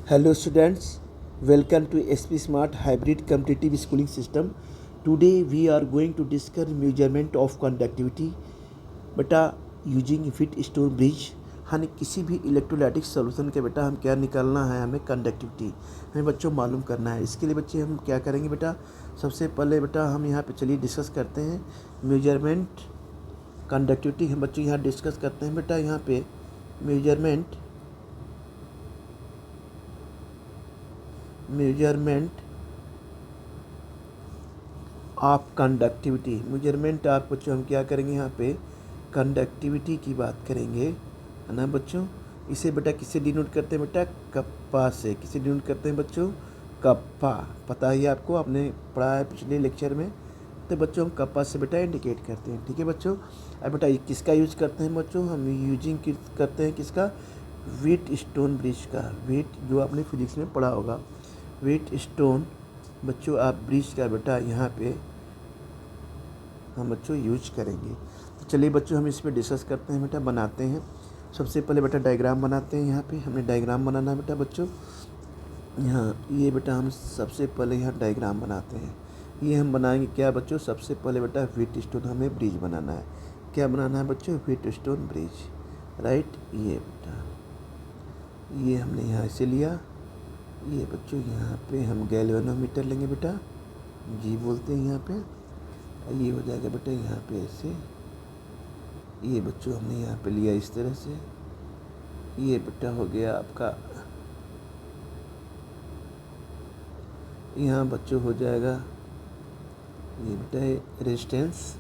Hello students, welcome to SP Smart Hybrid Competitive Schooling System. Today we are going to discuss measurement of conductivity बेटा using fit stone bridge. हमें किसी भी electrolytic solution के बेटा हम क्या निकालना है, हमें कंडक्टिविटी हमें बच्चों मालूम करना है। इसके लिए बच्चे हम क्या करेंगे बेटा, सबसे पहले बेटा हम यहाँ पे चलिए डिस्कस करते हैं मेजरमेंट कंडक्टिविटी। हम बच्चों यहाँ डिस्कस करते हैं बेटा यहाँ पे measurement of conductivity. Measurement of बच्चों हम क्या करेंगे यहाँ पे कंडक्टिविटी की बात करेंगे, है ना बच्चों। इसे बेटा किससे डिनोट करते हैं बेटा, कप्पा से। किसे डिनोट करते हैं बच्चों, कप्पा। पता ही आपको, आपने पढ़ा है पिछले लेक्चर में। तो बच्चों हम कप्पा से बेटा इंडिकेट करते हैं, ठीक है बच्चों। अब बेटा किसका यूज करते हैं बच्चों, हम यूजिंग करते हैं किसका, व्हीट स्टोन ब्रिज का। व्हीट जो आपने फिजिक्स में पढ़ा होगा, व्हीट स्टोन बच्चों आप ब्रिज का बेटा यहाँ पे हम बच्चों यूज करेंगे। तो चलिए बच्चों हम इस पर डिस्कस करते हैं बेटा, बनाते हैं। सबसे पहले बेटा डायग्राम बनाते हैं। यहाँ पे हमें डायग्राम बनाना है बेटा बच्चों। यहाँ ये बेटा हम सबसे पहले यहाँ डायग्राम बनाते हैं। ये हम बनाएंगे क्या बच्चों, सबसे पहले बेटा व्हीट स्टोन हमें ब्रिज बनाना है। क्या बनाना है बच्चों, व्हीट स्टोन ब्रिज, राइट। ये बेटा ये हमने यहाँ से लिया। ये बच्चों यहाँ पे हम गैल्वेनोमीटर लेंगे बेटा, जी बोलते हैं यहाँ पे। ये हो जाएगा बेटा यहाँ पे ऐसे। ये बच्चों हमने यहाँ पे लिया इस तरह से। ये बेटा हो गया आपका, यहाँ बच्चों हो जाएगा ये बेटा रेजिस्टेंस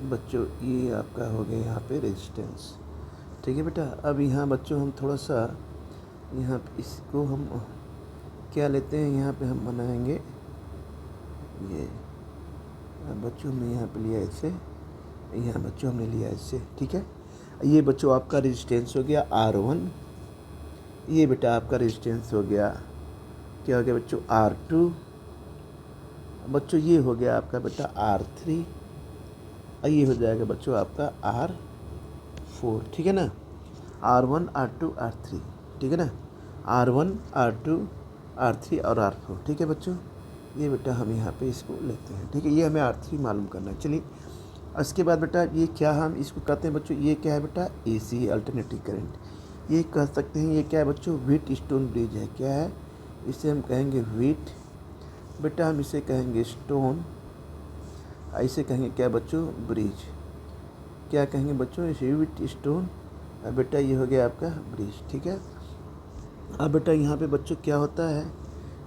बच्चों। ये आपका हो गया यहाँ पे रेजिस्टेंस, ठीक है बेटा। अब यहाँ बच्चों हम थोड़ा सा यहाँ इसको हम क्या लेते हैं, यहाँ पे हम बनाएंगे ये। बच्चों हमने यहाँ पे लिया ऐसे, यहाँ बच्चों हमने लिया ऐसे, ठीक है। ये बच्चों आपका रेजिस्टेंस हो गया R1। ये बेटा आपका रेजिस्टेंस हो गया, क्या हो गया बच्चों, R2। बच्चों ये हो गया आपका बेटा R3। ये हो जाएगा बच्चों आपका R4, ठीक है ना। R1 R2 R3, ठीक है ना। R1 R2 R3 और R4, ठीक है बच्चों। ये बेटा हम यहाँ पे इसको लेते हैं, ठीक है। ये हमें R3 मालूम करना है। चलिए इसके बाद बेटा ये क्या हम इसको कहते हैं बच्चों, ये क्या है बेटा, AC अल्टरनेटिंग करंट। ये कह सकते हैं ये क्या है बच्चों, व्हीट स्टोन ब्रिज है। क्या है, इसे हम कहेंगे व्हीट बेटा, हम इसे कहेंगे स्टोन, ऐसे कहेंगे क्या बच्चों, ब्रिज। क्या कहेंगे बच्चों, इसे व्हीट स्टोन। बेटा ये हो गया आपका ब्रिज, ठीक है। अब बेटा यहाँ पे बच्चों क्या होता है,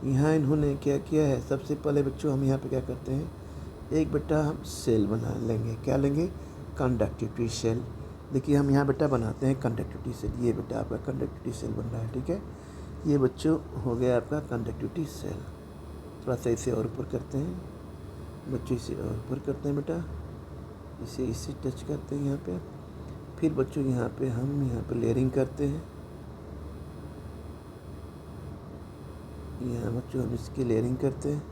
यहाँ इन्होंने क्या किया है, सबसे पहले बच्चों हम यहाँ पे क्या करते हैं, एक बेटा हम सेल बना लेंगे। क्या लेंगे, कंडक्टिविटी सेल। देखिए हम यहाँ बेटा बनाते हैं कंडक्टिविटी सेल। ये बेटा आपका कंडक्टिविटी सेल बन रहा है, ठीक है। ये बच्चों हो गया आपका कंडक्टिविटी सेल। थोड़ा सा इसे और ऊपर करते हैं बच्चों, इसे और ऊपर करते हैं बेटा, इसे टच करते हैं यहाँ पे। फिर बच्चों यहाँ पे हम यहाँ पे लेयरिंग करते हैं। यहाँ बच्चों हम इसकी लेयरिंग करते हैं।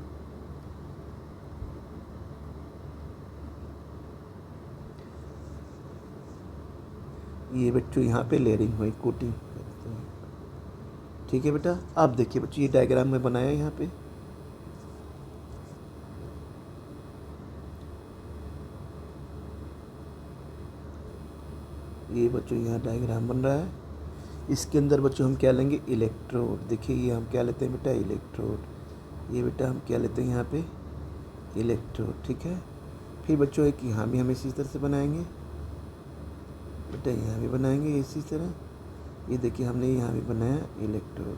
ये बच्चों यहाँ पे लेयरिंग हुई, कोटिंग करते हैं, ठीक है बेटा। अब देखिए बच्चों ये डायग्राम में बनाया यहाँ पे। ये बच्चों यहाँ डायग्राम बन रहा है। इसके अंदर बच्चों हम क्या लेंगे, इलेक्ट्रोड। देखिए ये हम क्या लेते हैं बेटा, इलेक्ट्रोड। ये बेटा हम क्या लेते हैं यहाँ पे, इलेक्ट्रोड, ठीक है। फिर बच्चों एक यहाँ भी हम इसी तरह से बनाएंगे बेटा, यहाँ भी बनाएंगे इसी तरह। ये देखिए हमने यहाँ भी बनाया इलेक्ट्रोड,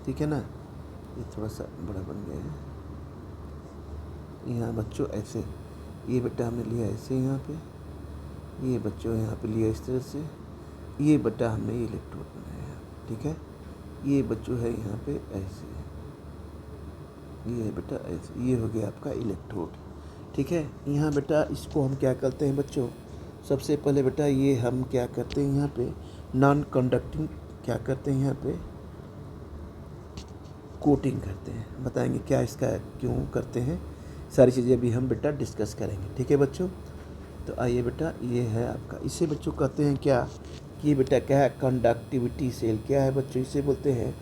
ठीक है ना। ये थोड़ा सा बड़ा बन गया है। यहाँ बच्चों ऐसे, ये बेटा हमने लिया ऐसे यहाँ पे। ये बच्चों यहाँ पे लिया इस तरह से। ये बेटा हमने इलेक्ट्रोड बनाया, ठीक है। ये बच्चों है यहाँ पे ऐसे, ये बेटा ऐसे। ये हो गया आपका इलेक्ट्रोड, ठीक है। यहाँ बेटा इसको हम क्या करते हैं बच्चों, सबसे पहले बेटा ये हम क्या करते हैं यहाँ पे, नॉन कंडक्टिंग क्या करते हैं यहाँ पे, कोटिंग करते हैं। बताएंगे क्या इसका क्यों करते हैं, सारी चीज़ें अभी हम बेटा डिस्कस करेंगे, ठीक है बच्चों। तो आइए बेटा, ये है आपका, इसे बच्चों कहते हैं क्या, कि बेटा क्या है, कंडक्टिविटी सेल। क्या है बच्चों, इसे बोलते हैं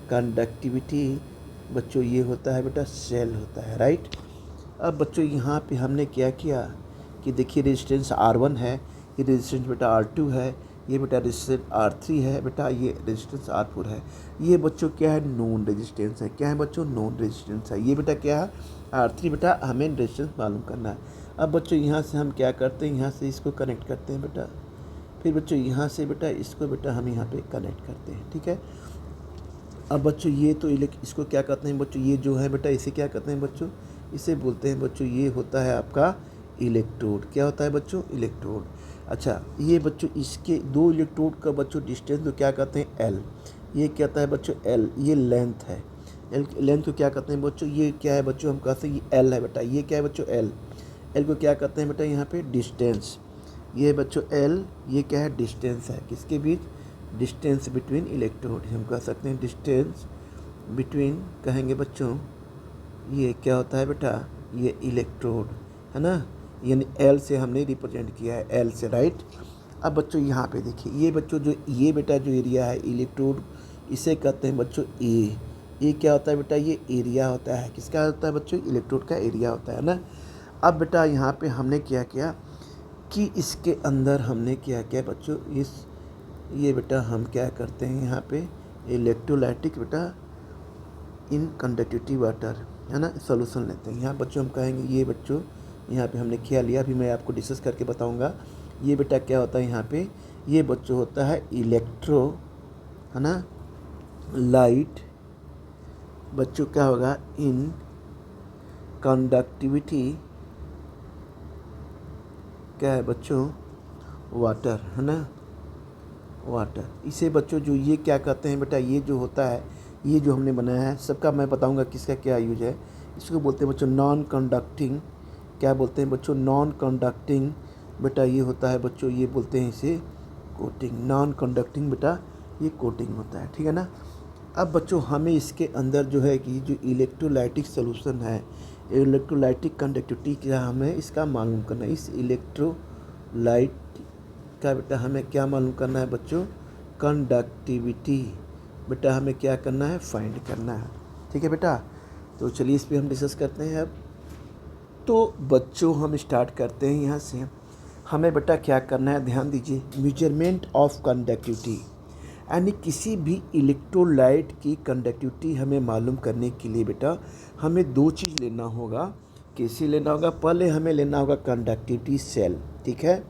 कंडक्टिविटी। बच्चों ये होता है बेटा सेल होता है, राइट। अब बच्चों यहाँ पे हमने क्या किया कि देखिए रेजिस्टेंस R1 है, ये रेजिस्टेंस बेटा R2 है, ये बेटा रेजिस्टेंस R3 है, बेटा ये रेजिस्टेंस R4 है। ये बच्चों क्या है, नॉन रेजिस्टेंस है। क्या है बच्चों, नॉन रेजिस्टेंस है। ये बेटा क्या है, R3 बेटा हमें रेजिस्टेंस मालूम करना है। अब बच्चों यहाँ से हम क्या करते हैं, यहाँ से इसको कनेक्ट करते हैं बेटा, फिर बच्चों यहाँ से बेटा इसको बेटा हम यहाँ पे कनेक्ट करते हैं, ठीक है। अब बच्चों ये तो इसको क्या कहते हैं बच्चों, ये जो है बेटा इसे क्या कहते हैं बच्चों, इसे बोलते हैं बच्चों, ये होता है आपका इलेक्ट्रोड। क्या होता है बच्चों, इलेक्ट्रोड। अच्छा, ये बच्चों इसके दो इलेक्ट्रोड का बच्चों डिस्टेंस तो क्या कहते हैं, एल। ये क्या कहता है बच्चों, एल। ये लेंथ है, एल लेंथ को क्या कहते हैं बच्चों, ये क्या है बच्चों, हम कहते हैं ये एल है बेटा। ये क्या है बच्चों, एल। एल को क्या कहते हैं बेटा यहाँ पे, डिस्टेंस। ये बच्चों एल, ये क्या है, डिस्टेंस है किसके बीच, डिस्टेंस बिटवीन इलेक्ट्रोड। हम कह सकते हैं डिस्टेंस बिटवीन, कहेंगे बच्चों ये क्या होता है बेटा, ये इलेक्ट्रोड है ना, यानी एल से हमने रिप्रेजेंट किया है, एल से, राइट। अब बच्चों यहाँ पे देखिए, ये बच्चों जो ये बेटा जो एरिया है इलेक्ट्रोड, इसे कहते हैं बच्चों ए। ये क्या होता है बेटा, ये एरिया होता है, किसका होता है बच्चों, इलेक्ट्रोड का एरिया होता है ना। अब बेटा यहाँ पे हमने क्या किया कि इसके अंदर हमने क्या किया बच्चों, ये बेटा हम क्या करते हैं यहाँ पे, इलेक्ट्रोलाइटिक बेटा इन कंडक्टिविटी वाटर है ना, सॉल्यूशन लेते हैं। यहाँ बच्चों हम कहेंगे, ये बच्चों यहाँ पे हमने क्या लिया, अभी मैं आपको डिस्कस करके बताऊँगा। ये बेटा क्या होता है यहाँ पे, ये बच्चों होता है इलेक्ट्रो है ना लाइट, बच्चों क्या होगा, इन कंडक्टिविटी क्या है बच्चों, वाटर है ना, वाटर। इसे बच्चों जो ये क्या कहते हैं बेटा, ये जो होता है, ये जो हमने बनाया है सबका मैं बताऊंगा किसका क्या यूज है। इसको बोलते हैं बच्चों नॉन कंडक्टिंग। क्या बोलते हैं बच्चों, नॉन कंडक्टिंग बेटा ये होता है बच्चों, ये बोलते हैं इसे कोटिंग। नॉन कंडक्टिंग बेटा ये कोटिंग होता है, ठीक है ना। अब बच्चों हमें इसके अंदर जो है कि जो इलेक्ट्रोलाइटिक सोल्यूशन है, इलेक्ट्रोलाइटिक कंडक्टिविटी क्या हमें इसका मालूम करना है। इस इलेक्ट्रोलाइट का बेटा हमें क्या मालूम करना है बच्चों, कंडक्टिविटी बेटा हमें क्या करना है, फाइंड करना है, ठीक है बेटा। तो चलिए इस पर हम डिस्कस करते हैं अब। तो बच्चों हम स्टार्ट करते हैं यहाँ से। हमें बेटा क्या करना है, ध्यान दीजिए, मेजरमेंट ऑफ कंडक्टिविटी, यानी किसी भी इलेक्ट्रोलाइट की कंडक्टिविटी हमें मालूम करने के लिए बेटा हमें दो चीज़ लेना होगा। कैसे लेना होगा, पहले हमें लेना होगा कंडक्टिविटी सेल, ठीक है।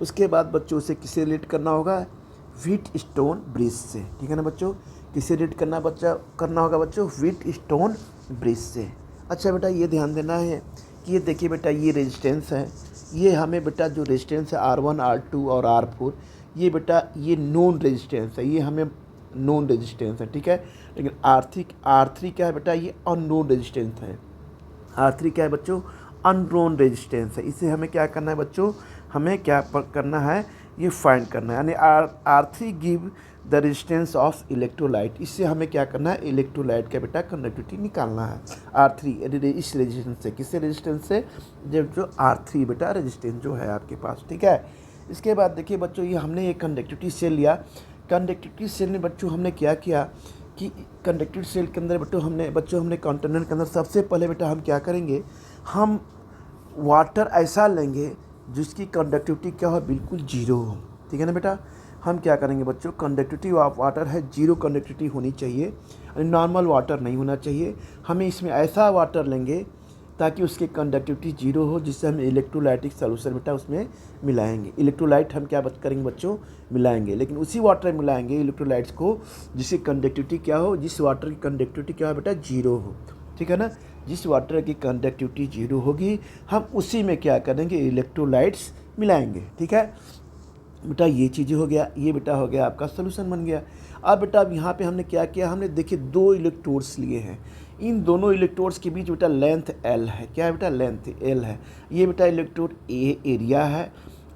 उसके बाद बच्चों उसे किससे रिलेट करना होगा, व्हीटस्टोन ब्रिज से, ठीक है ना बच्चों। किससे रिलेट करना होगा बच्चों, व्हीटस्टोन ब्रिज से। अच्छा बेटा ये ध्यान देना है कि ये देखिए बेटा ये रेजिस्टेंस है, ये हमें बेटा जो रेजिस्टेंस है R1 R2 और R4, ये बेटा ये नॉन रेजिस्टेंस है, ये हमें नॉन रेजिस्टेंस है, ठीक है। लेकिन R3 क्या है बेटा, ये अननोन रेजिस्टेंस है। R3 क्या है बच्चों, अननोन रेजिस्टेंस है। इसे हमें क्या करना है बच्चों, हमें क्या करना है, ये फाइंड करना है, यानी R3 give the resistance of electrolyte. इससे हमें क्या करना है, इलेक्ट्रोलाइट का बेटा कंडक्टिविटी निकालना है। R3 इस रेजिस्टेंस से, किससे रेजिस्टेंस से, जब जो R3 बेटा रेजिस्टेंस जो है आपके पास, ठीक है। इसके बाद देखिए बच्चों ये हमने एक कंडक्टिविटी सेल लिया। कंडक्टिविटी सेल में बच्चों हमने क्या किया कि कंडक्टिविटी सेल के अंदर बच्चों हमने कंटेनर के अंदर सबसे पहले बेटा हम क्या करेंगे, हम वाटर ऐसा लेंगे जिसकी कंडक्टिविटी क्या हो, बिल्कुल जीरो हो, ठीक है ना बेटा। हम क्या करेंगे बच्चों, कंडक्टिविटी ऑफ वाटर है, जीरो कंडक्टिविटी होनी चाहिए, नॉर्मल वाटर नहीं होना चाहिए। हमें इसमें ऐसा वाटर लेंगे ताकि उसकी कंडक्टिविटी जीरो हो, जिससे हम इलेक्ट्रोलाइटिक सॉल्यूशन बेटा उसमें मिलाएंगे। इलेक्ट्रोलाइट हम क्या करेंगे बच्चों, मिलाएंगे, लेकिन उसी वाटर में मिलाएंगे इलेक्ट्रोलाइट्स को जिसकी कंडक्टिविटी क्या हो, जिस वाटर की कंडक्टिविटी क्या हो बेटा, जीरो हो, ठीक है ना। जिस वाटर की कंडक्टिविटी जीरो होगी हम उसी में क्या करेंगे, इलेक्ट्रोलाइट्स मिलाएंगे, ठीक है बेटा। ये चीज़ें हो गया, ये बेटा हो गया आपका सोल्यूशन बन गया। अब बेटा अब यहाँ पे हमने क्या किया, हमने देखिए दो इलेक्ट्रोड्स लिए हैं। इन दोनों इलेक्ट्रोड्स के बीच बेटा लेंथ L है। क्या है बेटा, लेंथ L है। ये बेटा इलेक्ट्रोड एरिया है।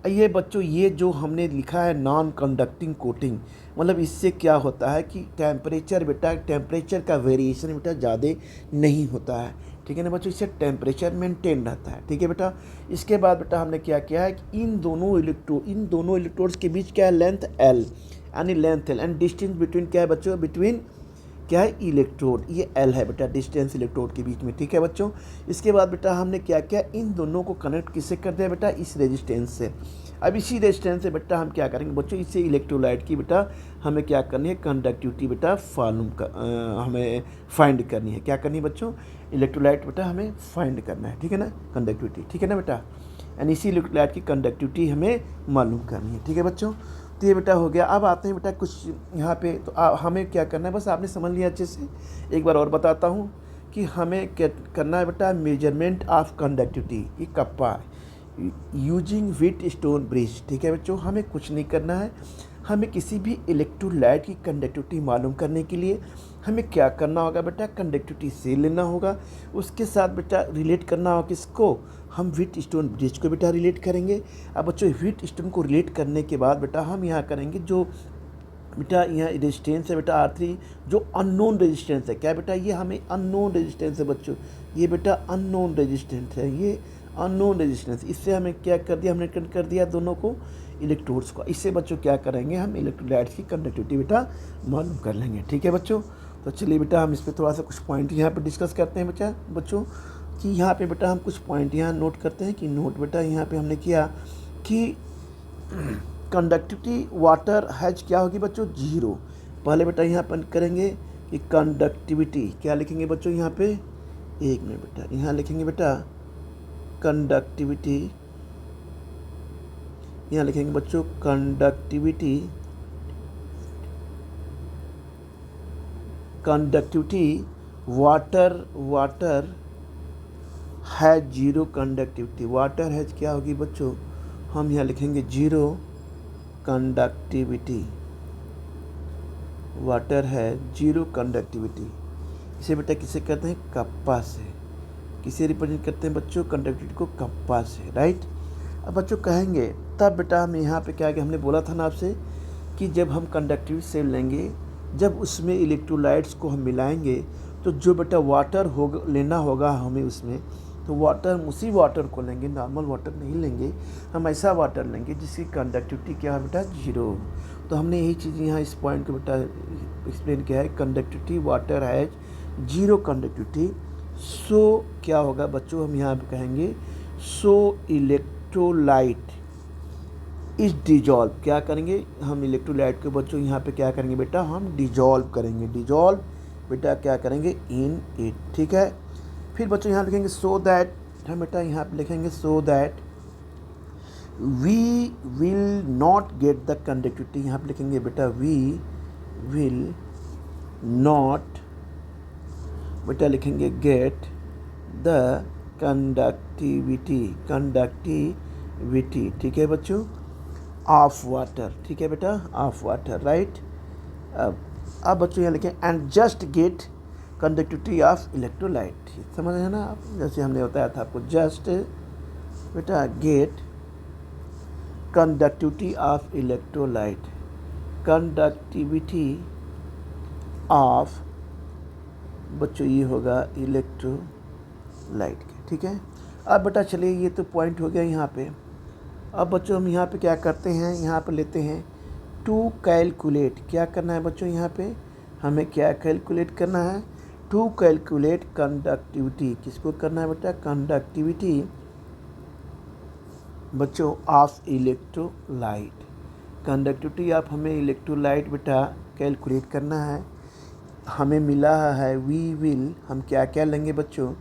ये बच्चों ये जो हमने लिखा है नॉन कंडक्टिंग कोटिंग, मतलब इससे क्या होता है कि टेम्परेचर का वेरिएशन बेटा ज़्यादा नहीं होता है। ठीक है ना बच्चों, इससे टेम्परेचर मेंटेन रहता है। ठीक है बेटा, इसके बाद बेटा हमने क्या किया है कि इन दोनों इलेक्ट्रोड्स के बीच क्या है, लेंथ L, यानी length L and distance between क्या है बच्चों, बिटवीन क्या है, इलेक्ट्रोड, ये L है बेटा, डिस्टेंस इलेक्ट्रोड के बीच में। ठीक है बच्चों, इसके बाद बेटा हमने क्या किया, इन दोनों को कनेक्ट किससे कर दिया बेटा, इस रेजिस्टेंस से। अब इसी रेजिस्टेंस से बेटा हम क्या करेंगे बच्चों, इससे इलेक्ट्रोलाइट की बेटा हमें क्या करनी है, कंडक्टिविटी बेटा हमें फाइंड करनी है। क्या करनी है बच्चों, इलेक्ट्रोलाइट बेटा हमें फाइंड करना है। ठीक है ना, कंडक्टिविटी, ठीक है ना बेटा, यानी इसी इलेक्ट्रोलाइट की कंडक्टिविटी हमें मालूम करनी है। ठीक है बच्चों, तो ये बेटा हो गया। अब आते हैं बेटा कुछ यहाँ पे, तो हमें क्या करना है, बस आपने समझ लिया अच्छे से। एक बार और बताता हूँ कि हमें क्या करना है बेटा, मेजरमेंट ऑफ कंडक्टिविटी, ये कप्पा यूजिंग व्हीटस्टोन ब्रिज। ठीक है बच्चों, हमें कुछ नहीं करना है, हमें किसी भी इलेक्ट्रोलाइट की कंडक्टिविटी मालूम करने के लिए हमें क्या करना होगा बेटा, कंडक्टिविटी से लेना होगा, उसके साथ बेटा रिलेट करना होगा किसको, हम व्हीटस्टोन ब्रिज को बेटा रिलेट करेंगे। अब बच्चों व्हीटस्टोन को रिलेट करने के बाद बेटा हम यहाँ करेंगे जो बेटा यहाँ रेजिस्टेंस है बेटा R3, जो अननोन रेजिस्टेंस है, क्या बेटा, ये हमें अननोन रेजिस्टेंस है बच्चों, ये बेटा अननोन रेजिस्टेंस है, ये अननोन रेजिस्टेंस, इससे हमें क्या कर दिया, हमने कनेक्ट कर दिया दोनों को, इलेक्ट्रोड्स को। इससे बच्चों क्या करेंगे, हम इलेक्ट्रोलाइट्स की कंडक्टिविटी बेटा मालूम कर लेंगे। ठीक है बच्चों, तो चलिए बेटा हम इस पर थोड़ा सा कुछ पॉइंट यहाँ पर डिस्कस करते हैं बच्चों कि यहाँ पे बेटा हम कुछ पॉइंट यहाँ नोट करते हैं कि नोट बेटा यहाँ पे हमने किया कि कंडक्टिविटी वाटर हैज क्या होगी बच्चों, 0। पहले बेटा यहाँ पर करेंगे कि कंडक्टिविटी क्या लिखेंगे बच्चों, यहाँ पे 1 मिनट बेटा, यहाँ लिखेंगे बेटा कंडक्टिविटी, यहाँ लिखेंगे बच्चों conductivity water has 0 conductivity, water has क्या होगी बच्चों, हम यहाँ लिखेंगे 0 कंडक्टिविटी, वाटर है 0 कंडक्टिविटी। इसे बेटा किसे कहते हैं, कप्पा से, किसे रिप्रेजेंट करते हैं बच्चों, कंडक्टिविटी को कप्पा से, राइट। अब बच्चों कहेंगे तब बेटा हम यहाँ पे क्या, हमने बोला था ना आपसे कि जब हम कंडक्टिविटी से लेंगे, जब उसमें इलेक्ट्रोलाइट्स को हम मिलाएंगे तो जो बेटा वाटर होगा लेना होगा हमें उसमें, तो उसी वाटर को लेंगे, नॉर्मल वाटर नहीं लेंगे, हम ऐसा वाटर लेंगे जिसकी कंडक्टिविटी क्या है बेटा, 0। तो हमने यही चीज़ यहाँ इस पॉइंट को बेटा एक्सप्लेन किया है, कंडक्टिविटी वाटर हैज 0 कंडक्टिविटी, सो क्या होगा बच्चों, हम यहाँ पे कहेंगे सो इलेक्ट्रोलाइट इज डिजॉल्व, क्या करेंगे हम इलेक्ट्रोलाइट को बच्चों यहाँ पे क्या करेंगे बेटा, हम डिजॉल्व करेंगे, डिजॉल्व बेटा क्या करेंगे इन इट। ठीक है, फिर बच्चों यहाँ लिखेंगे सो दैट, हम बेटा यहाँ पे लिखेंगे so that we will not get the conductivity, यहाँ पे लिखेंगे बेटा वी विल नॉट बेटा लिखेंगे गेट द कंडक्टिविटी। ठीक है बच्चों, ऑफ वाटर, ठीक है बेटा, ऑफ वाटर, राइट। अब बच्चों यहाँ लिखें and just get conductivity of electrolyte, समझ रहे हैं ना आप, जैसे हमने बताया था आपको, जस्ट बेटा get conductivity of electrolyte, conductivity of बच्चों ये होगा इलेक्ट्रोलाइट के। ठीक है, अब बेटा चलिए ये तो पॉइंट हो गया यहाँ पे। अब बच्चों हम यहाँ पे क्या करते हैं, यहाँ पे लेते हैं टू कैलकुलेट, क्या करना है बच्चों, यहाँ पे हमें क्या कैलकुलेट करना है, टू कैलकुलेट कंडक्टिविटी, किसको करना है बेटा, कंडक्टिविटी बच्चों ऑफ इलेक्ट्रोलाइट, कंडक्टिविटी ऑफ हमें इलेक्ट्रोलाइट बेटा कैलकुलेट करना है। हमें मिला है वी विल, हम क्या क्या लेंगे बच्चों,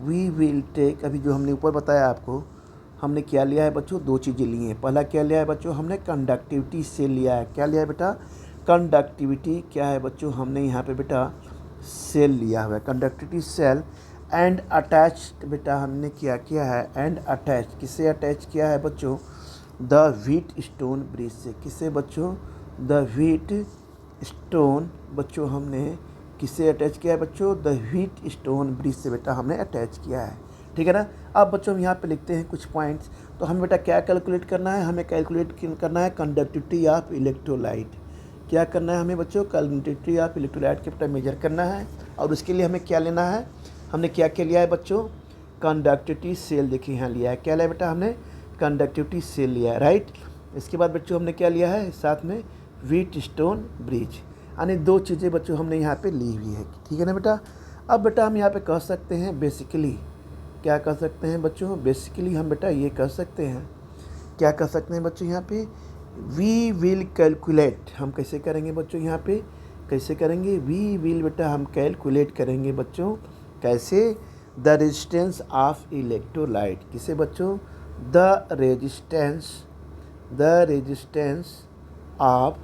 वी विल टेक, अभी जो हमने ऊपर बताया आपको, हमने क्या लिया है बच्चों, 2 चीज़ें ली हैं। पहला क्या लिया है बच्चों, हमने कंडक्टिविटी से लिया है, क्या लिया है बेटा, कंडक्टिविटी क्या है बच्चों, हमने यहाँ पे बेटा सेल लिया हुआ है, कंडक्टिविटी सेल, एंड अटैच्ड बेटा हमने क्या किया है, एंड अटैच, किससे अटैच किया है बच्चों, द व्हीटस्टोन ब्रिज से, किससे बच्चों, द व्हीटस्टोन बच्चों हमने किससे अटैच किया है बच्चों, द व्हीटस्टोन ब्रिज से बेटा हमने अटैच किया है। ठीक है ना। अब बच्चों हम यहाँ पे लिखते हैं कुछ पॉइंट्स, तो हमें बेटा क्या कैलकुलेट करना है, हमें कैलकुलेट करना है कंडक्टिविटी ऑफ इलेक्ट्रोलाइट, क्या करना है हमें बच्चों, कंडक्टिविटी ऑफ इलेक्ट्रोलाइट के बेटा मेजर करना है, और उसके लिए हमें क्या लेना है, हमने क्या क्या लिया है बच्चों, कंडक्टिविटी सेल देखिए यहाँ लिया है, क्या लिया बेटा हमने, कंडक्टिविटी सेल लिया है, राइट। इसके बाद बच्चों हमने क्या लिया है साथ में, व्हीटस्टोन ब्रिज, यानी 2 चीज़ें बच्चों हमने यहाँ पे ली हुई है, ठीक है ना बेटा। अब बेटा हम यहाँ पे कह सकते हैं बेसिकली, क्या कह सकते हैं बच्चों, बेसिकली हम बेटा ये कह सकते हैं, क्या कह सकते हैं बच्चों यहाँ पे, वी विल कैलकुलेट, हम कैसे करेंगे बच्चों यहाँ पे, कैसे करेंगे, वी विल बेटा हम कैलकुलेट करेंगे बच्चों, कैसे, द रेजिस्टेंस ऑफ इलेक्ट्रोलाइट, किसे बच्चों, द रेजिस्टेंस ऑफ,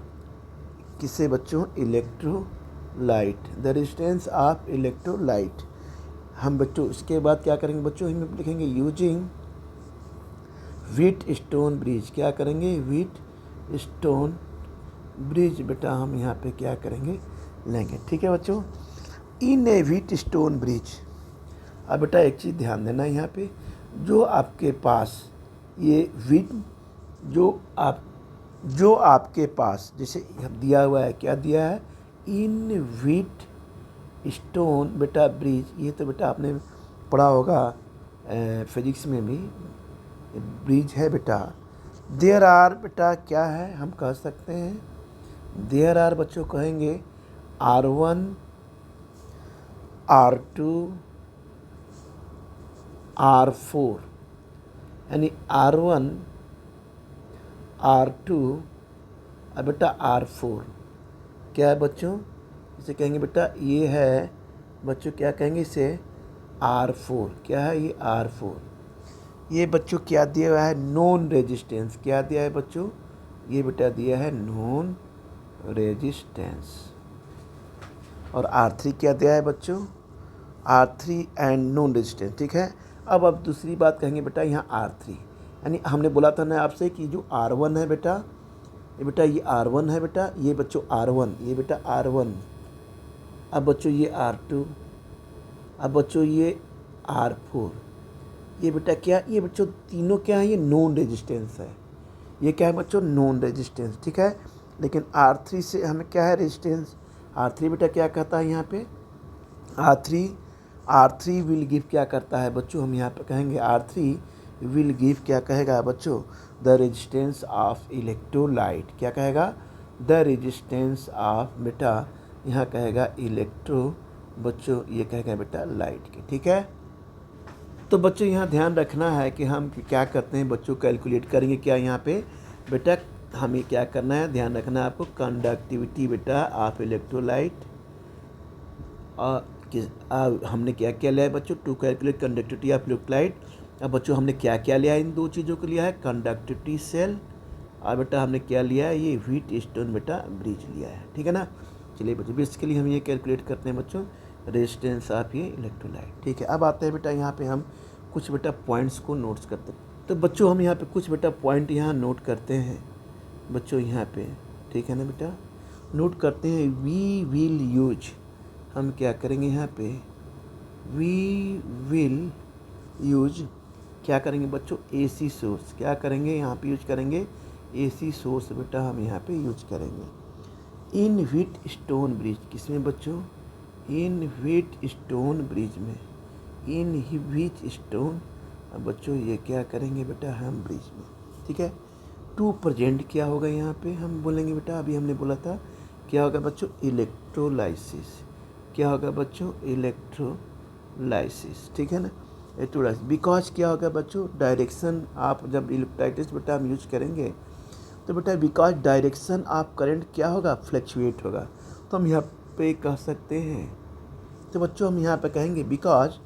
किसे बच्चों, electrolyte, the resistance of electrolyte. हम बच्चों इसके बाद क्या करेंगे बच्चों, हम लिखेंगे यूजिंग व्हीटस्टोन ब्रिज, क्या करेंगे, व्हीटस्टोन ब्रिज बेटा हम यहाँ पे क्या करेंगे, लेंगे, ठीक है बच्चों। इन ए व्हीटस्टोन ब्रिज, अब बेटा एक चीज़ ध्यान देना यहाँ पे, जो आपके पास ये व्हीट, जो आपके पास जैसे दिया हुआ है, क्या दिया है, इन व्हीट स्टोन बेटा ब्रिज, ये तो बेटा आपने पढ़ा होगा फिजिक्स में भी, ब्रिज है बेटा। देयर आर बेटा क्या है, हम कह सकते हैं देयर आर बच्चों कहेंगे R1 R2 R4, यानी R1 R2 और बेटा R4, क्या है बच्चों, इसे कहेंगे बेटा ये है बच्चों, क्या कहेंगे इसे, R4, क्या है ये R4। ये बच्चों क्या दिया हुआ है, नॉन रेजिस्टेंस, क्या दिया है बच्चों, ये बेटा दिया है नॉन रेजिस्टेंस। और R3 क्या दिया है बच्चों, R3 एंड नॉन रेजिस्टेंस, ठीक है। अब दूसरी बात कहेंगे बेटा यहाँ R3, यानी हमने बोला था ना आपसे कि जो R1 है बेटा, ये R1 है बेटा, ये बच्चों R1, ये बेटा R1, अब बच्चों ये R2, अब बच्चों ये R4, ये बेटा क्या, ये बच्चों तीनों क्या है, ये नॉन रेजिस्टेंस है, ये क्या है बच्चों, नॉन रेजिस्टेंस, ठीक है। लेकिन R3 से हमें क्या है रेजिस्टेंस, R3 बेटा क्या कहता है यहाँ पे, R3 विल गिव, क्या करता है बच्चों, हम यहाँ पे कहेंगे R3 विल गिव, क्या कहेगा बच्चों, द रेजिस्टेंस ऑफ इलेक्ट्रोलाइट, क्या कहेगा, द रेजिस्टेंस ऑफ बेटा यहाँ कहेगा इलेक्ट्रो, बच्चों ये कहेगा बेटा लाइट के, ठीक है। तो बच्चों यहाँ ध्यान रखना है कि हम क्या करते हैं बच्चों, कैलकुलेट करेंगे क्या यहाँ पे बेटा, हमें क्या करना है, ध्यान रखना है आपको, कंडक्टिविटी बेटा ऑफ इलेक्ट्रोलाइट, और हमने क्या क्या लिया है बच्चों, to calculate conductivity of electrolyte. अब बच्चों हमने क्या क्या लिया है, इन 2 चीज़ों को लिया है, कंडक्टिविटी सेल, और बेटा हमने क्या लिया है, ये व्हीटस्टोन बेटा ब्रिज लिया है, ठीक है ना। चलिए बच्चों बेसिकली हम ये कैलकुलेट करते हैं बच्चों, रेजिस्टेंस ऑफ ये इलेक्ट्रोलाइट, ठीक है। अब आते हैं बेटा यहाँ पे हम कुछ बेटा पॉइंट्स को नोट्स करते हैं। तो बच्चों हम यहाँ पे कुछ बेटा पॉइंट यहाँ नोट करते हैं बच्चों यहाँ पे, ठीक है ना बेटा, नोट करते हैं। वी विल यूज, हम क्या करेंगे यहाँ पे, वी विल यूज, क्या करेंगे बच्चों, AC सोर्स, क्या करेंगे यहाँ पे यूज करेंगे, AC सोर्स बेटा हम यहाँ पे यूज करेंगे। इन व्हीटस्टोन ब्रिज, किसमें बच्चों, इन व्हीटस्टोन ब्रिज में, इन व्हीटस्टोन, अब बच्चों ये क्या करेंगे बेटा हम ब्रिज में, ठीक है। टू प्रेजेंट क्या होगा यहाँ पे, हम बोलेंगे बेटा, अभी हमने बोला था क्या होगा बच्चों, इलेक्ट्रोलाइसिस, क्या होगा बच्चों, इलेक्ट्रोलाइसिस, ठीक है ना, इलेक्ट्रोलाइसिस। बिकॉज क्या होगा बच्चों, डायरेक्शन, आप जब इलेक्ट्रोलाइसिस बेटा हम यूज करेंगे तो बेटा बिकॉज डायरेक्शन ऑफ करंट क्या होगा, फ्लक्चुएट होगा, तो हम यहाँ पे कह सकते हैं, तो बच्चों हम यहाँ पे कहेंगे बिकॉज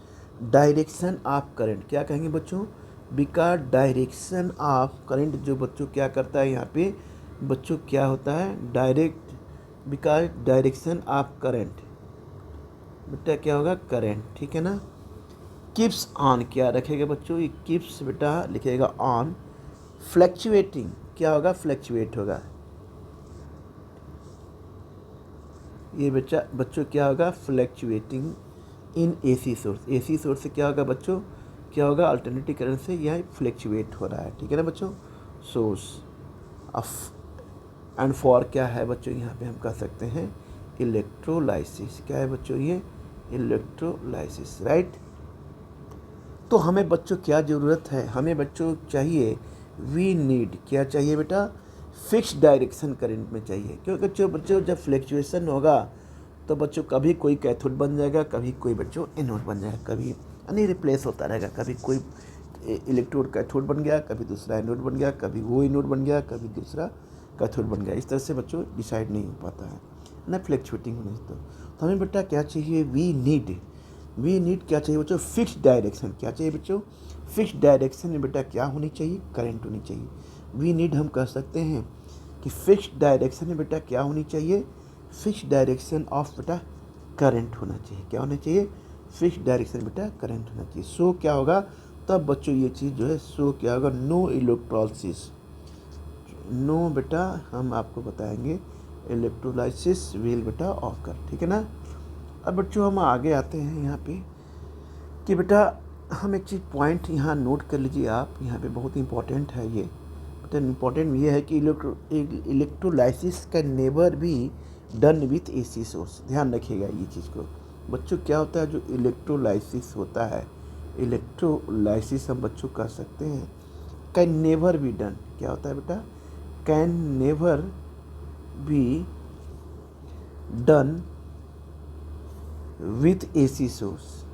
डायरेक्शन ऑफ करंट, क्या कहेंगे बच्चों, बिकॉज डायरेक्शन ऑफ करंट, जो बच्चों क्या करता है यहाँ पे बच्चों क्या होता है, direct, because direction of current बेटा क्या होगा, करंट, ठीक है ना। कीप्स ऑन, क्या रखेगा बच्चों, ये कीप्स बेटा लिखेगा ऑन, फ्लक्चुएटिंग, क्या होगा, फ्लक्चुएट होगा, ये बच्चा बच्चों क्या होगा, फ्लक्चुएटिंग इन AC सोर्स, AC सोर्स से क्या होगा बच्चों, क्या होगा, अल्टरनेटिव करंट से यह फ्लक्चुएट हो रहा है, ठीक है ना बच्चों, सोर्स ऑफ, एंड फॉर क्या है बच्चों, यहाँ पे हम कह सकते हैं इलेक्ट्रोलाइसिस, क्या है बच्चों, ये इलेक्ट्रोलाइसिस, राइट। तो हमें बच्चों क्या ज़रूरत है, हमें बच्चों चाहिए, वी नीड, क्या चाहिए बेटा, फिक्स डायरेक्शन करंट में चाहिए। क्योंकि बच्चों जब फ्लैक्चुएशन होगा तो बच्चों कभी कोई कैथोड बन जाएगा, कभी कोई बच्चों एनोड बन जाएगा, कभी यानी रिप्लेस होता रहेगा, कभी कोई इलेक्ट्रोड कैथोड बन गया, कभी दूसरा एनोड बन गया, कभी वो एनोड बन गया, कभी दूसरा कैथोड बन गया। इस तरह से बच्चों डिसाइड नहीं हो पाता है ना फ्लैक्चुएटिंग होने से। तो हमें बेटा क्या चाहिए, वी नीड क्या चाहिए बच्चों, फिक्स डायरेक्शन। क्या चाहिए बच्चों, फिक्स डायरेक्शन में बेटा क्या होनी चाहिए, करंट होनी चाहिए। वी नीड हम कह सकते हैं कि फिक्स डायरेक्शन में बेटा क्या होनी चाहिए, फिक्स डायरेक्शन ऑफ बेटा करंट होना चाहिए। क्या होना चाहिए, फिक्स डायरेक्शन बेटा करंट होना चाहिए। सो क्या होगा तब बच्चों ये चीज़ जो है, सो क्या होगा, नो इलेक्ट्रोलाइसिस, नो बेटा हम आपको बताएंगे इलेक्ट्रोलाइसिस विल बेटा ऑकर, ठीक है ना। अब बच्चों हम आगे आते हैं यहाँ पे कि बेटा हम एक चीज़ पॉइंट यहाँ नोट कर लीजिए आप, यहाँ पे बहुत इंपॉर्टेंट है ये बेटा। इम्पॉर्टेंट ये है कि electrolysis can never be done with AC source. ध्यान रखिएगा ये चीज़ को बच्चों। क्या होता है जो इलेक्ट्रोलाइसिस होता है, इलेक्ट्रोलाइसिस हम बच्चों कर सकते हैं, कैन नेवर बी डन। क्या होता है बेटा, can never be done with AC source,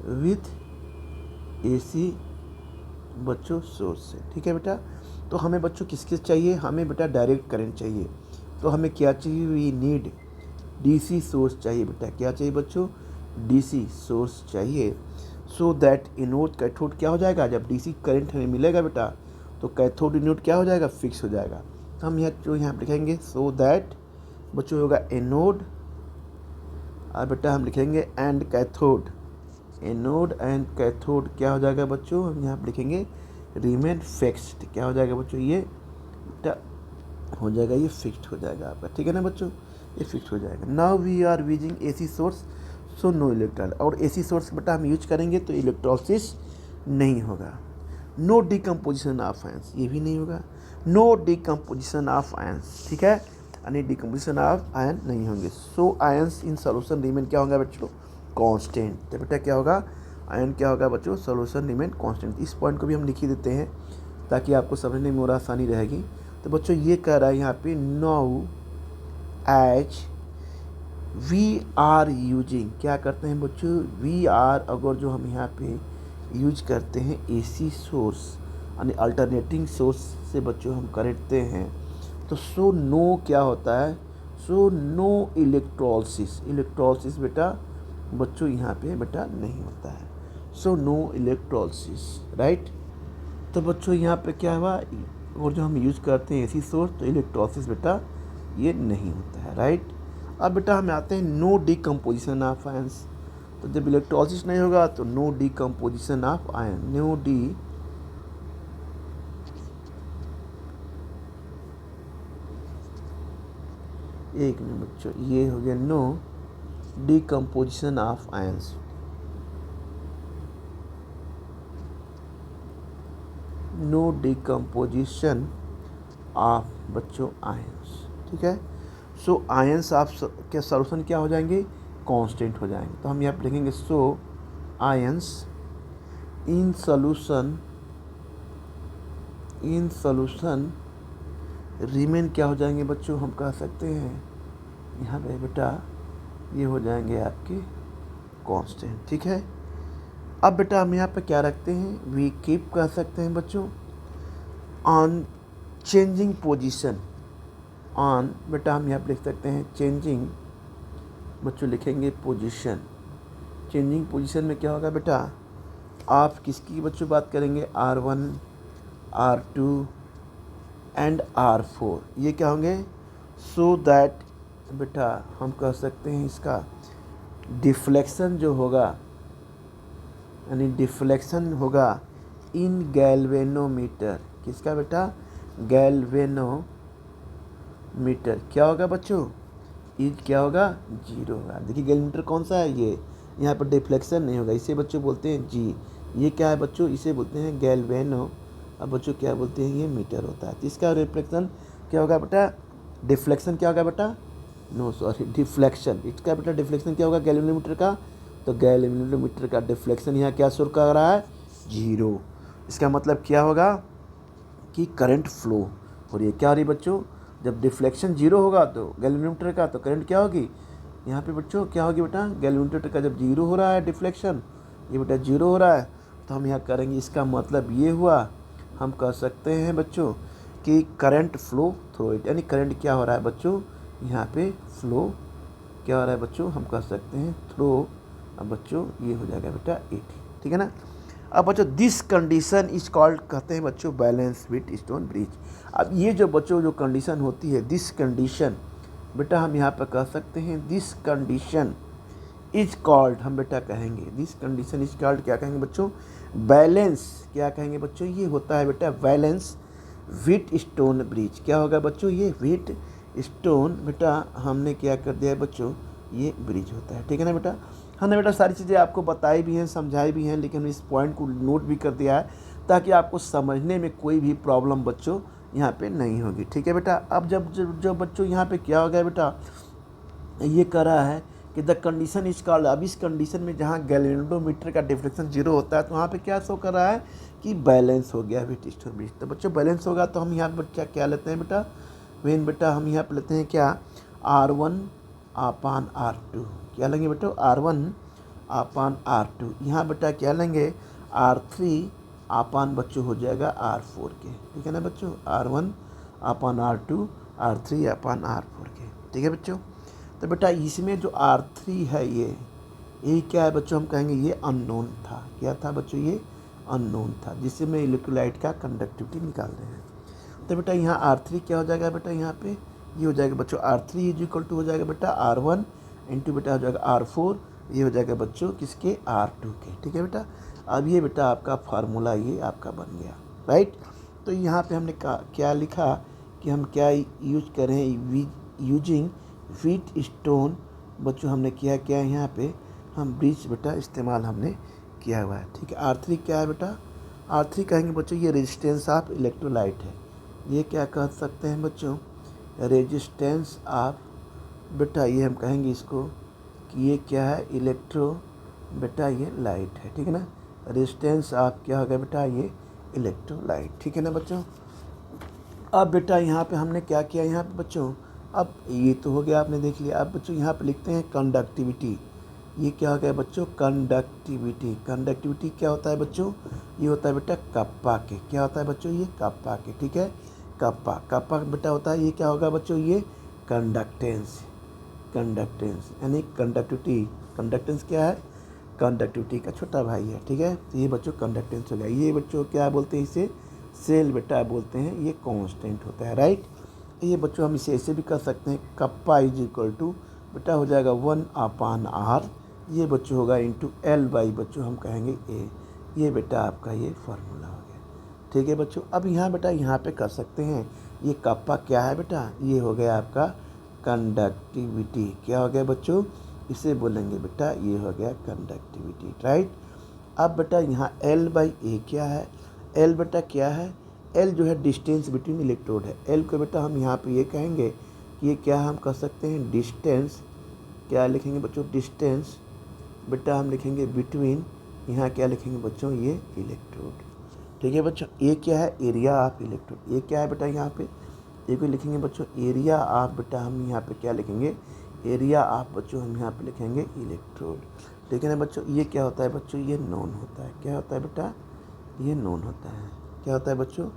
with AC बच्चों सोर्स से, ठीक है बेटा। तो हमें बच्चों किसके चाहिए, हमें बेटा डायरेक्ट करंट चाहिए। तो हमें क्या चाहिए, वी नीड डीसी सोर्स चाहिए बेटा। क्या चाहिए बच्चों, डीसी सोर्स चाहिए। सो दैट एनोड कैथोड क्या हो जाएगा, जब डीसी करंट हमें मिलेगा बेटा तो कैथोड एनोड क्या हो जाएगा, फिक्स हो जाएगा। तो हम यहाँ लिखेंगे सो दैट बच्चों होगा एनोड, और बेटा हम लिखेंगे and cathode, anode and cathode क्या हो जाएगा बच्चों, हम यहाँ लिखेंगे रिमेन फिक्स्ड। क्या हो जाएगा बच्चों, ये हो जाएगा, ये फिक्स्ड हो जाएगा आपका, ठीक है ना बच्चों, ये फिक्स हो जाएगा। Now we are using AC source, so no electron. और एसी सोर्स बेटा हम यूज करेंगे तो इलेक्ट्रोलिसिस नहीं होगा। नो डिकम्पोजिशन ऑफ आयंस, ये भी नहीं होगा। नो डिकम्पोजिशन ऑफ आयंस, ठीक है, यानी डिकम्पोजिशन ऑफ आयन नहीं होंगे। सो आयंस इन सोल्यूशन रिमेन क्या होगा बच्चों, कांस्टेंट। तो बेटा क्या होगा, आयन क्या होगा बच्चों, सोल्यूशन रिमेन कांस्टेंट। इस पॉइंट को भी हम लिख ही देते हैं ताकि आपको समझने में और आसानी रहेगी। तो बच्चों ये कह रहा है यहाँ पे, now as we are using, क्या करते हैं बच्चों, वी आर, अगर जो हम यहाँ पे यूज करते हैं एसी सोर्स यानी अल्टरनेटिंग सोर्स से बच्चों हम करते हैं, तो सो नो क्या होता है, सो नो इलेक्ट्रोलिसिस। इलेक्ट्रोलिसिस बेटा बच्चों यहाँ पे बेटा नहीं होता है, सो नो इलेक्ट्रोलिसिस, राइट। तो बच्चों यहाँ पे क्या हुआ, और जो हम यूज करते हैं एसी सोर्स तो इलेक्ट्रोलिसिस बेटा ये नहीं होता है, राइट। अब बेटा हम आते हैं नो डिकम्पोजिशन ऑफ आयंस। तो जब इलेक्ट्रोलिसिस नहीं होगा तो no decomposition of ion, no डी एक मिनट बच्चों, ये हो गया no decomposition of ions, no decomposition of बच्चों आयंस, ठीक है। सो आयंस ऑफ के सॉल्यूशन क्या हो जाएंगे, कांस्टेंट हो जाएंगे। तो हम यहाँ पर लिखेंगे सो आयंस इन सॉल्यूशन रिमेन क्या हो जाएंगे बच्चों, हम कह सकते हैं यहाँ पे बेटा ये हो जाएंगे आपके कांस्टेंट, ठीक है। अब बेटा हम यहाँ पे क्या रखते हैं, वी कीप कह सकते हैं बच्चों ऑन चेंजिंग पोजीशन, ऑन बेटा हम यहाँ पे लिख सकते हैं चेंजिंग, बच्चों लिखेंगे पोजीशन। चेंजिंग पोजीशन में क्या होगा बेटा, आप किसकी बच्चों बात करेंगे, R1 R2 एंड R4, ये क्या होंगे, सो दैट बेटा हम कह सकते हैं इसका डिफ्लेक्शन जो होगा, यानी डिफ्लेक्शन होगा इन गैल्वेनोमीटर, किसका बेटा, गैल्वेनोमीटर क्या होगा बच्चों, इज क्या होगा, जीरो होगा। देखिए गैल्वेनोमीटर कौन सा है, ये यहाँ पर डिफ्लेक्शन नहीं होगा, इसे बच्चों बोलते हैं जी। ये क्या है बच्चों, इसे बोलते हैं गैल्वेनो, अब बच्चों क्या बोलते हैं, ये मीटर होता है। तो इसका रिफ्लेक्शन क्या होगा बेटा, डिफ्लेक्शन क्या होगा बेटा, नो सॉरी डिफ्लेक्शन, इसका बेटा डिफ्लेक्शन क्या होगा गैल्वेनोमीटर का, तो गैल्वेनोमीटर का डिफ्लेक्शन यहाँ क्या शो कर रहा है, 0। इसका मतलब क्या होगा कि करंट फ्लो हो रही है। क्या हो रही है बच्चों, जब डिफ्लेक्शन 0 होगा तो गैल्वेनोमीटर का, तो करंट क्या होगी यहाँ पे बच्चों, क्या होगी बेटा, गैल्वेनोमीटर का जब 0 हो रहा है डिफ्लेक्शन, ये बेटा 0 हो रहा है, तो हम यहाँ करेंगे, इसका मतलब ये हुआ, हम कह सकते हैं बच्चों कि करंट फ्लो थ्रू इट, यानी करंट क्या हो रहा है बच्चों, यहाँ पे फ्लो क्या हो रहा है बच्चों, हम कह सकते हैं थ्रो, अब बच्चों ये हो जाएगा बेटा 80, ठीक है ना। अब बच्चों दिस कंडीशन इज कॉल्ड, कहते हैं बच्चों बैलेंस विथ स्टोन ब्रिज। अब ये जो बच्चों जो कंडीशन होती है, दिस कंडीशन बेटा हम यहाँ पर कह सकते हैं, दिस कंडीशन इज कॉल्ड, हम बेटा कहेंगे दिस कंडीशन इज कॉल्ड, क्या कहेंगे बच्चों, बैलेंस, क्या कहेंगे बच्चों, ये होता है बेटा बैलेंस विथ स्टोन ब्रिज। क्या होगा बच्चों, ये विथ स्टोन बेटा हमने क्या कर दिया है बच्चों, ये ब्रिज होता है, ठीक है ना बेटा। हमने बेटा सारी चीज़ें आपको बताई भी हैं, समझाई भी हैं, लेकिन इस पॉइंट को नोट भी कर दिया है ताकि आपको समझने में कोई भी प्रॉब्लम बच्चों यहाँ पे नहीं होगी, ठीक है बेटा। अब जब बच्चों यहाँ पे क्या हो गया बेटा, ये कह रहा है कि द कंडीशन इज कॉल्ड, अब इस कंडीशन में जहाँ गैल्वेनोमीटर का डिफ्लेक्शन 0 होता है, तो वहाँ पे क्या शो कर रहा है कि बैलेंस हो गया विथ स्टोन ब्रिज। तो बच्चों बैलेंस होगा तो हम यहाँ पे बच्चा क्या लेते हैं बेटा, वेन बेटा हम यहाँ पे लेते हैं क्या, R1 अपान R2, क्या लेंगे बेटा, R1 अपान R2, यहाँ बेटा क्या लेंगे, R3 अपान बच्चों हो जाएगा R4 के, ठीक है ना बच्चों, R1 अपान R2, R3 अपान R4 के, ठीक है बच्चों। तो बेटा इसमें जो R3 है ये क्या है बच्चों, हम कहेंगे ये अननोन था, क्या था बच्चों, ये अननोन था, जिससे मैं इलेक्ट्रोलाइट का कंडक्टिविटी निकाल रहे हैं। तो बेटा यहाँ R3 क्या हो जाएगा बेटा, यहाँ पे ये हो जाएगा बच्चों R3 इज इक्वल टू हो जाएगा बेटा R1 इंटू बेटा हो जाएगा R4, ये हो जाएगा बच्चों किसके, R2 के, ठीक है बेटा। अब ये बेटा आपका फार्मूला ये आपका बन गया, राइट। तो यहाँ पे हमने क्या लिखा कि हम क्या यूज करें, यूजिंग व्हीट स्टोन बच्चों, हमने किया क्या यहाँ पे, हम ब्रिज बेटा इस्तेमाल हमने किया हुआ है, ठीक है। R3 क्या है बेटा, R3 कहेंगे बच्चों ये रेजिस्टेंस ऑफ इलेक्ट्रोलाइट है, ये क्या कह सकते हैं बच्चों, रेजिस्टेंस ऑफ बेटा, ये हम कहेंगे इसको कि ये क्या है, इलेक्ट्रो बेटा ये लाइट है, ठीक है ना, रेजिस्टेंस ऑफ क्या होगा बेटा, ये इलेक्ट्रोलाइट, ठीक है ना बच्चों। अब बेटा यहाँ पे हमने क्या किया यहाँ पे बच्चों, अब ये तो हो गया आपने देख लिया। अब बच्चों यहाँ पे लिखते हैं कंडक्टिविटी, ये क्या हो गया बच्चों, कंडक्टिविटी। कंडक्टिविटी क्या होता है बच्चों, ये होता है बेटा कप्पा के, क्या होता है बच्चों, ये कप्पा के, ठीक है, कप्पा कप्पा बेटा होता है, ये क्या होगा बच्चों, ये कंडक्टेंस, कंडक्टेंस यानी कंडक्टिविटी, कंडक्टेंस क्या है, कंडक्टिविटी का छोटा भाई है, ठीक है। तो ये बच्चों कंडक्टेंस हो गया। ये बच्चों क्या बोलते हैं, इसे सेल बेटा बोलते हैं, ये कांस्टेंट होता है, राइट। ये बच्चों हम इसे ऐसे भी कर सकते हैं, कप्पा इज इक्वल टू बेटा हो जाएगा 1 अपान R, ये बच्चों होगा इंटू L बाई बच्चों हम कहेंगे A, ये बेटा आपका ये फार्मूला हो गया, ठीक है बच्चों। अब यहाँ बेटा यहाँ पे कर सकते हैं, ये कप्पा क्या है बेटा, ये हो गया आपका कंडक्टिविटी, क्या हो गया बच्चों, इसे बोलेंगे बेटा ये हो गया कंडक्टिविटी, राइट। अब बेटा यहाँ L बाई A क्या है, L बेटा क्या है, L जो है डिस्टेंस बिटवीन इलेक्ट्रोड है, L को बेटा हम यहाँ पे ये कहेंगे कि ये क्या हम कह सकते हैं, डिस्टेंस, क्या लिखेंगे बच्चों, डिस्टेंस बेटा हम लिखेंगे बिटवीन, यहाँ क्या लिखेंगे बच्चों, ये इलेक्ट्रोड, ठीक है बच्चों। ये क्या है, एरिया ऑफ इलेक्ट्रोड, ये क्या है बेटा यहाँ पे, ये को लिखेंगे बच्चों एरिया ऑफ बेटा हम यहाँ पे क्या लिखेंगे, एरिया ऑफ बच्चों हम यहाँ पे लिखेंगे इलेक्ट्रोड, ठीक है ना बच्चों। ये क्या होता है बच्चों, ये नोन होता है, क्या होता है बेटा, ये नोन होता है, क्या होता है बच्चों,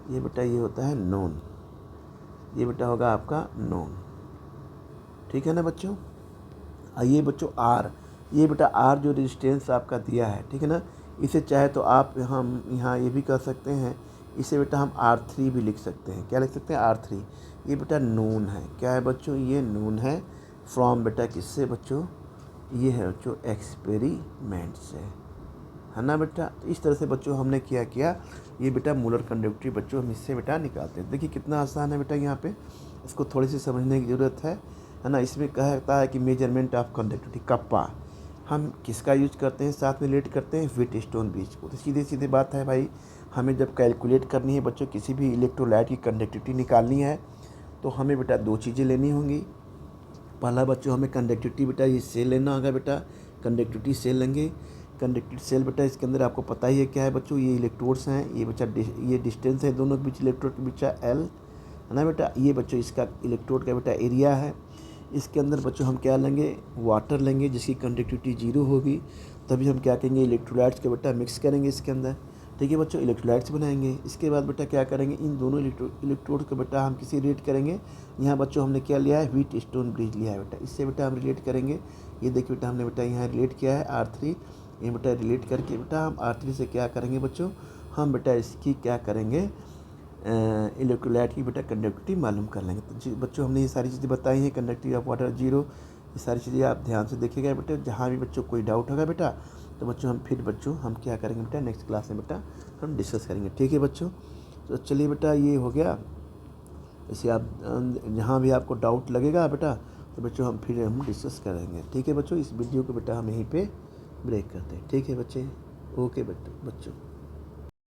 ये बेटा ये होता है नोन, ये बेटा होगा आपका नोन, ठीक है ना बच्चों। ये बच्चों R, ये बेटा R जो रेजिस्टेंस आपका दिया है, ठीक है ना, इसे चाहे तो आप हम यहाँ ये भी कर सकते हैं, इसे बेटा हम R3 भी लिख सकते हैं, क्या लिख सकते हैं, R3, ये बेटा नोन है, क्या है बच्चों, ये नोन है फ्रॉम बेटा किससे बच्चों, ये है बच्चों एक्सपेरिमेंट से, है ना बेटा। इस तरह से बच्चों हमने किया ये बेटा मोलर कंडक्टिविटी बच्चों हम इससे बेटा निकालते हैं। देखिए कितना आसान है बेटा, यहाँ पे इसको थोड़ी सी समझने की ज़रूरत है ना। इसमें कहता है कि मेजरमेंट ऑफ कंडक्टिविटी कप्पा हम किसका यूज करते हैं, साथ में रिलेट करते हैं व्हीट स्टोन ब्रिज को। तो सीधी बात है भाई, हमें जब कैलकुलेट करनी है बच्चों किसी भी इलेक्ट्रोलाइट की कंडक्टिविटी निकालनी है, तो हमें बेटा दो चीज़ें लेनी होंगी, पहला बच्चों हमें कंडक्टिविटी बेटा ये सेल लेना होगा बेटा। कंडक्टिविटी सेल लेंगे। कंडक्टिविटी सेल बेटा इसके अंदर आपको पता ही है क्या है बच्चों, ये इलेक्ट्रोड्स हैं, ये बच्चा ये डिस्टेंस है दोनों के बीच, इलेक्ट्रोड के बीच L है ना बेटा। ये बच्चों इसका इलेक्ट्रोड का बेटा एरिया है। इसके अंदर बच्चों हम क्या लेंगे, वाटर लेंगे जिसकी कंडक्टिविटी 0 होगी। तभी हम क्या करेंगे, इलेक्ट्रोलाइट्स के बेटा मिक्स करेंगे इसके अंदर। ठीक है बच्चों, इलेक्ट्रोलाइट्स बनाएंगे। इसके बाद बेटा क्या करेंगे, इन दोनों इलेक्ट्रोड को बेटा हम किसी रिलेट करेंगे। यहाँ बच्चों हमने क्या लिया है, व्हीट स्टोन ब्रिज लिया है बेटा। इससे बेटा हम रिलेट करेंगे। ये देखिए बेटा हमने बेटा यहाँ रिलेट किया है R3। ये बेटा रिलेट करके बेटा हम R3 से क्या करेंगे बच्चों, हम बेटा इसकी क्या करेंगे, इलेक्ट्रोलाइट की बेटा कंडक्टिविटी मालूम कर लेंगे। तो बच्चों हमने ये सारी चीज़ें बताई हैं, कंडक्टिविटी ऑफ वाटर 0, ये सारी चीज़ें आप ध्यान से देखिएगा बेटा। जहाँ भी बच्चों कोई डाउट होगा बेटा तो बच्चों हम क्या करेंगे बेटा, नेक्स्ट क्लास में बेटा हम डिस्कस करेंगे। ठीक है बच्चों, तो चलिए बेटा ये हो गया। इसे आप जहाँ भी आपको डाउट लगेगा बेटा तो बच्चों हम डिस्कस करेंगे। ठीक है बच्चों, इस वीडियो को बेटा हम यहीं पे ब्रेक करते हैं। ठीक है बच्चे, ओके बच्चों।